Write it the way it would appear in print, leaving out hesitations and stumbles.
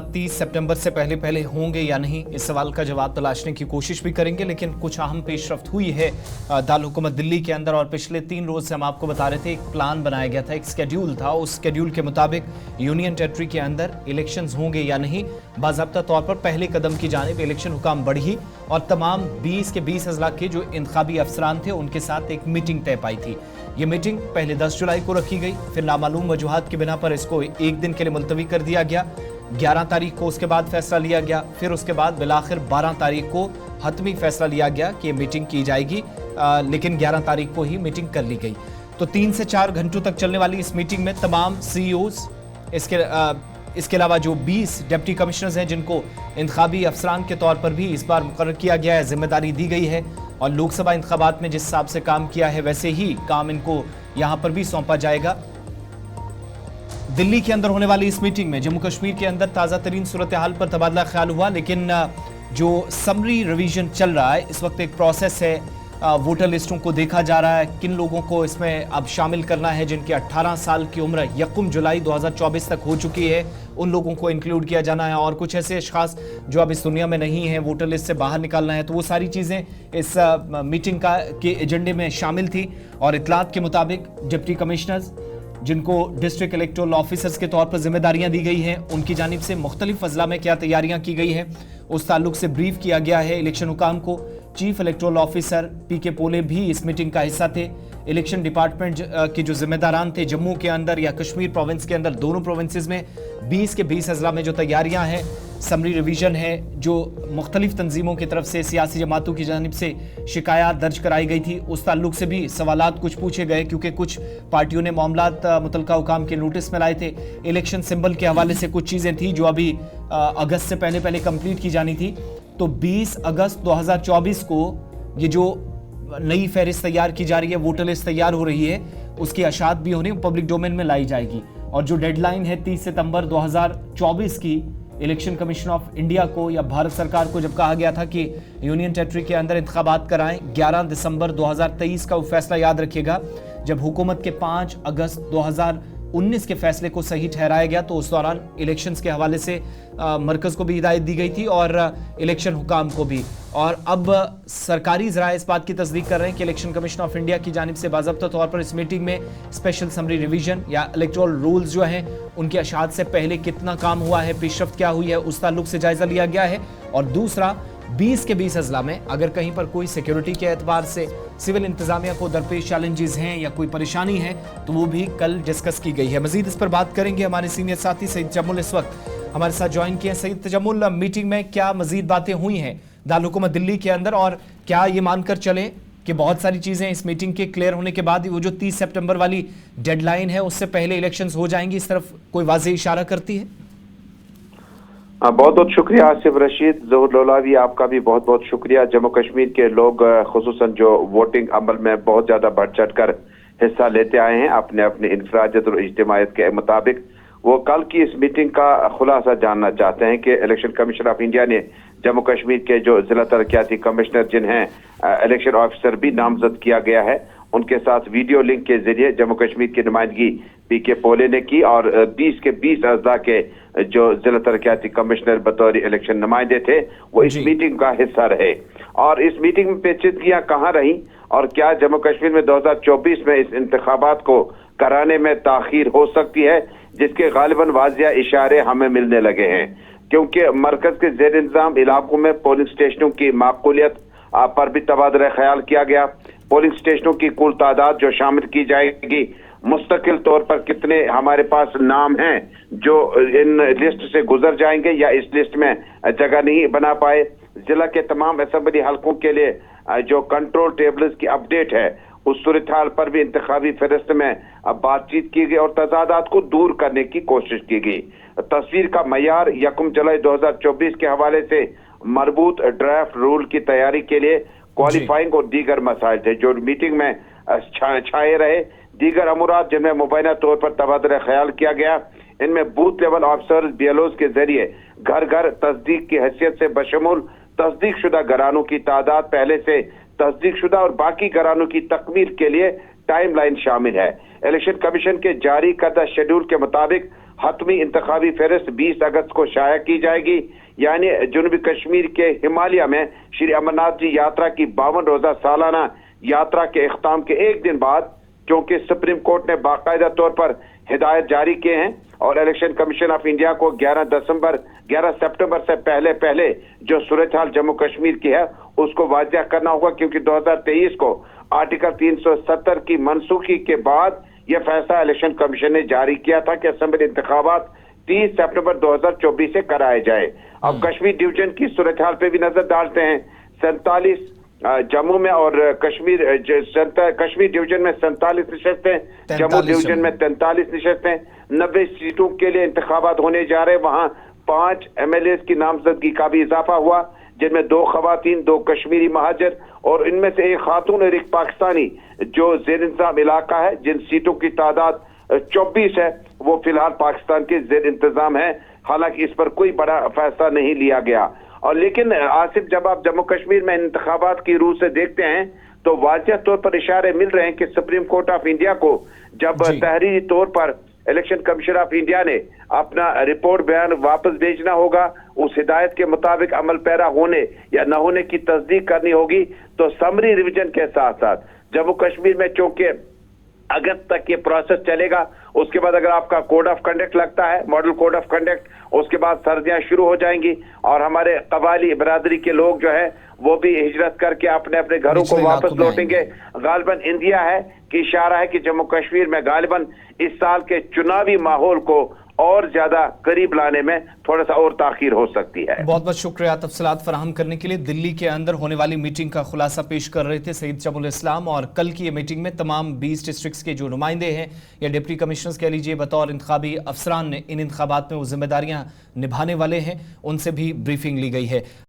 30 सितंबर से पहले होंगे या नहीं, इस सवाल का जवाब तलाशने की कोशिश भी करेंगे। लेकिन कुछ अहम पेशरफ्त हुई है दारुल हुकूमत दिल्ली के अंदर, और पिछले 3 रोज से हम आपको बता रहे थे, एक प्लान बनाया गया था, एक स्केड्यूल था। उस स्केड्यूल के मुताबिक यूनियन टेरिटरी के अंदर इलेक्शंस होंगे या नहीं, बाज़ाब्ता तौर पर पहले कदम की जानिब इलेक्शन हुकाम बढ़ी और तमाम 20 के 20 अजला के जो इंतखाबी अफसरान थे उनके साथ एक मीटिंग तय पाई थी। ये मीटिंग पहले 10 जुलाई को रखी गई, फिर नामालूम वजूहात की बिना पर इसको एक दिन के लिए मुलतवी कर दिया गया। 11 तारीख को उसके बाद फैसला लिया गया, फिर उसके बाद बिलाखिर 12 तारीख को हतमी फैसला लिया गया कि ये मीटिंग की जाएगी, लेकिन 11 तारीख को ही मीटिंग कर ली गई। तो 3 से 4 घंटों तक चलने वाली इस मीटिंग में तमाम सीईओज, इसके अलावा जो 20 डिप्टी कमिश्नर्स हैं जिनको इंतखाबी अफसरान के तौर पर भी इस बार मुकर्रर किया गया है, जिम्मेदारी दी गई है, और लोकसभा इंतखाबात में जिस हिसाब से काम किया है वैसे ही काम इनको यहाँ पर भी सौंपा जाएगा। दिल्ली के अंदर होने वाली इस मीटिंग में जम्मू कश्मीर के अंदर ताज़ा तरीन सूरत हाल पर तबादला ख्याल हुआ, लेकिन जो समरी रिवीजन चल रहा है इस वक्त, एक प्रोसेस है, वोटर लिस्टों को देखा जा रहा है, किन लोगों को इसमें अब शामिल करना है जिनकी 18 साल की उम्र 1 जुलाई 2024 तक हो चुकी है, उन लोगों को इंक्लूड किया जाना है, और कुछ ऐसे अशखास जो अब इस दुनिया में नहीं हैं वोटर लिस्ट से बाहर निकालना है। तो वो सारी चीज़ें इस मीटिंग के एजेंडे में शामिल थी। और इतलात के मुताबिक डिप्टी कमिश्नर्स जिनको डिस्ट्रिक्ट इलेक्टोरल ऑफिसर्स के तौर पर जिम्मेदारियां दी गई हैं, उनकी जानिब से मुख्तलिफ अजला में क्या तैयारियां की गई हैं उस ताल्लुक से ब्रीफ किया गया है इलेक्शन हुकाम को। चीफ इलेक्टोरल ऑफिसर पीके पोले भी इस मीटिंग का हिस्सा थे। इलेक्शन डिपार्टमेंट के जो जिम्मेदारान थे जम्मू के अंदर या कश्मीर प्रोविंस के अंदर, दोनों प्रोविंसेस में 20 के 20 अजला में जो तैयारियां हैं, समरी रिवीजन है, जो मुख्तलिफ तंजीमों की तरफ से सियासी जमातों की जानिब से शिकायत दर्ज कराई गई थी, उस ताल्लुक से भी सवालात कुछ पूछे गए, क्योंकि कुछ पार्टियों ने मामलात मुतलका हुकाम के नोटिस में लाए थे। इलेक्शन सिंबल के हवाले से कुछ चीज़ें थी जो अभी अगस्त से पहले कंप्लीट की जानी थी। तो 20 अगस्त 2024 को ये जो नई फहरिस्त तैयार की जा रही है, वोटर लिस्ट तैयार हो रही है, उसकी अशात भी होनी पब्लिक डोमेन में लाई जाएगी। और जो डेडलाइन है 30 सितंबर 2024 की, इलेक्शन कमीशन ऑफ इंडिया को या भारत सरकार को जब कहा गया था कि यूनियन टेरिटरी के अंदर इंतखाबात कराएं, 11 दिसंबर 2023 का वो फैसला याद रखिएगा, जब हुकूमत के 5 अगस्त 2019 के फैसले को सही ठहराया गया, तो उस दौरान इलेक्शंस के हवाले से मरकज़ को भी हिदायत दी गई थी और इलेक्शन हुकाम को भी। और अब सरकारी ज़राए इस बात की तस्दीक कर रहे हैं कि इलेक्शन कमीशन ऑफ इंडिया की जानिब से बाज़ाब्ता तौर पर इस मीटिंग में स्पेशल समरी रिवीजन या इलेक्टोरल रूल्स जो हैं उनकी अशात से पहले कितना काम हुआ है, पेशरफ्त क्या हुई है, उस ताल्लुक से जायज़ा लिया गया है। और दूसरा, 20 के 20 अजला में अगर कहीं पर कोई सिक्योरिटी के एतबार से सिविल इंतजामिया को दरपेश चैलेंजेस हैं या कोई परेशानी है तो वो भी कल डिस्कस की गई है। मजीद इस पर बात करेंगे, हमारे सीनियर साथी सईद तजम्मुल इस वक्त हमारे साथ ज्वाइन किए हैं। सईद तजम्मुल, मीटिंग में क्या मजीद बातें हुई हैं दारुल हुकूमत दिल्ली के अंदर, और क्या ये मानकर चलें कि बहुत सारी चीज़ें इस मीटिंग के क्लियर होने के बाद वो जो 30 सितंबर वाली डेडलाइन है उससे पहले इलेक्शंस हो जाएंगी, इस तरफ कोई वाज़ेह इशारा करती है? बहुत बहुत शुक्रिया आसिफ रशीद। ज़हूर लोलावी, आपका भी बहुत बहुत शुक्रिया। जम्मू कश्मीर के लोग खुसूसन जो वोटिंग अमल में बहुत ज़्यादा बढ़ चढ़ कर हिस्सा लेते आए हैं अपने अपने इंफरादियत और इज्तिमायत के मुताबिक, वो कल की इस मीटिंग का खुलासा जानना चाहते हैं कि इलेक्शन कमीशन ऑफ इंडिया ने जम्मू कश्मीर के जो जिला तरक्याती कमिश्नर जिन्हें इलेक्शन ऑफिसर भी नामजद किया गया है, उनके साथ वीडियो लिंक के जरिए जम्मू कश्मीर की नुमाइंदगी पीके पोले ने की, और 20 के 20 अजला के जो जिला तरक्याती कमिश्नर बतौर इलेक्शन नुमाइंदे थे वो इस मीटिंग का हिस्सा रहे। और इस मीटिंग में पेचीदगियां कहाँ रही और क्या जम्मू कश्मीर में 2024 में इस इंतखाबात को कराने में ताखीर हो सकती है, जिसके गालिबन वाजिया इशारे हमें मिलने लगे हैं, क्योंकि मरकज के जेर इंतजाम इलाकों में पोलिंग स्टेशनों की माकूलियत पर भी तबादला ख्याल किया गया। पोलिंग स्टेशनों की कुल तादाद जो शामिल की जाएगी, मुस्तकिल तौर पर कितने हमारे पास नाम हैं जो इन लिस्ट से गुजर जाएंगे या इस लिस्ट में जगह नहीं बना पाए, जिला के तमाम असेंबली हलकों के लिए जो कंट्रोल टेबल्स की अपडेट है उस सूरत हाल पर भी इंतखाबी फहरिस्त में बातचीत की गई और तजादात को दूर करने की कोशिश की गई। तस्वीर का मयार 1 जुलाई 2024 के हवाले से मरबूत ड्राफ्ट रूल की तैयारी के लिए क्वालिफाइंग और दीगर मसाइल थे जो मीटिंग में छाए रहे। दीगर अमूरात जिनमें मुबैना तौर पर तबादला ख्याल किया गया, इनमें बूथ लेवल ऑफिसर्स बीएलओज के जरिए घर घर तस्दीक की हैसियत से बशमूल तस्दीक शुदा घरानों की तादाद पहले से तस्दीक शुदा और बाकी घरानों की तकमील के लिए टाइम लाइन शामिल है। इलेक्शन कमीशन के जारी करदा शेड्यूल के मुताबिक हतमी इंतखाबी फहरिस्त 20 अगस्त को शाया की जाएगी। यानी जनूबी कश्मीर के हिमालय में श्री अमरनाथ जी यात्रा की 52 रोजा सालाना यात्रा के इख्ताम के एक दिन बाद, क्योंकि सुप्रीम कोर्ट ने बाकायदा तौर पर हिदायत जारी किए हैं और इलेक्शन कमीशन ऑफ इंडिया को 11 सितंबर से पहले जो सूरत हाल जम्मू कश्मीर की है उसको वाज़ेह करना होगा, क्योंकि 2023 को आर्टिकल 370 की मनसूखी के बाद यह फैसला इलेक्शन कमीशन ने जारी किया था कि असेंबली इंतखाबात 30 सितंबर 2024 से कराए जाए। अब कश्मीर डिवीजन की सूरत हाल पे भी नजर डालते हैं। 47 जम्मू में और कश्मीर डिवीजन में 47 नशस्तें, जम्मू डिवीजन में 43 नशस्तें, 90 सीटों के लिए इंतखाबात होने जा रहे। वहां 5 MLA की नामजदगी का भी इजाफा हुआ, जिनमें 2 खवातीन, 2 कश्मीरी महाजर और इनमें से एक खातून और एक पाकिस्तानी जो जेर इंतजाम इलाका है। जिन सीटों की तादाद 24 है वो फिलहाल पाकिस्तान के जेर इंतजाम है। हालांकि इस पर कोई बड़ा फैसला नहीं लिया गया। और लेकिन आसिफ, जब आप जम्मू कश्मीर में इंतखाबात की रूह से देखते हैं तो वाज़ेह तौर पर इशारे मिल रहे हैं कि सुप्रीम कोर्ट ऑफ इंडिया को जब तहरीरी तौर पर इलेक्शन कमीशन ऑफ इंडिया ने अपना रिपोर्ट बयान वापस भेजना होगा, उस हिदायत के मुताबिक अमल पैरा होने या न होने की तस्दीक करनी होगी। तो समरी रिवीजन के साथ साथ जम्मू कश्मीर में चूंकि अगस्त तक ये प्रोसेस चलेगा, उसके बाद अगर आपका कोड ऑफ कंडक्ट लगता है, मॉडल कोड ऑफ कंडक्ट, उसके बाद सर्दियां शुरू हो जाएंगी और हमारे कबायली बरादरी के लोग जो है वो भी हिजरत करके अपने अपने घरों को वापस लौटेंगे। गालिबन इंडिया है कि इशारा है कि जम्मू कश्मीर में गालिबन इस साल के चुनावी माहौल को और ज्यादा करीब लाने में थोड़ा सा और ताखीर हो सकती है। बहुत बहुत शुक्रिया तफसीलात फराहम करने के लिए। दिल्ली के अंदर होने वाली मीटिंग का खुलासा पेश कर रहे थे सईद जमुल इस्लाम, और कल की ये मीटिंग में तमाम 20 डिस्ट्रिक्ट्स के जो नुमाइंदे हैं या डिप्टी कमिश्नर्स कह लीजिए बतौर इंतखाबी अफसरान ने इन इंतखाबात में वो जिम्मेदारियां निभाने वाले हैं, उनसे भी ब्रीफिंग ली गई है।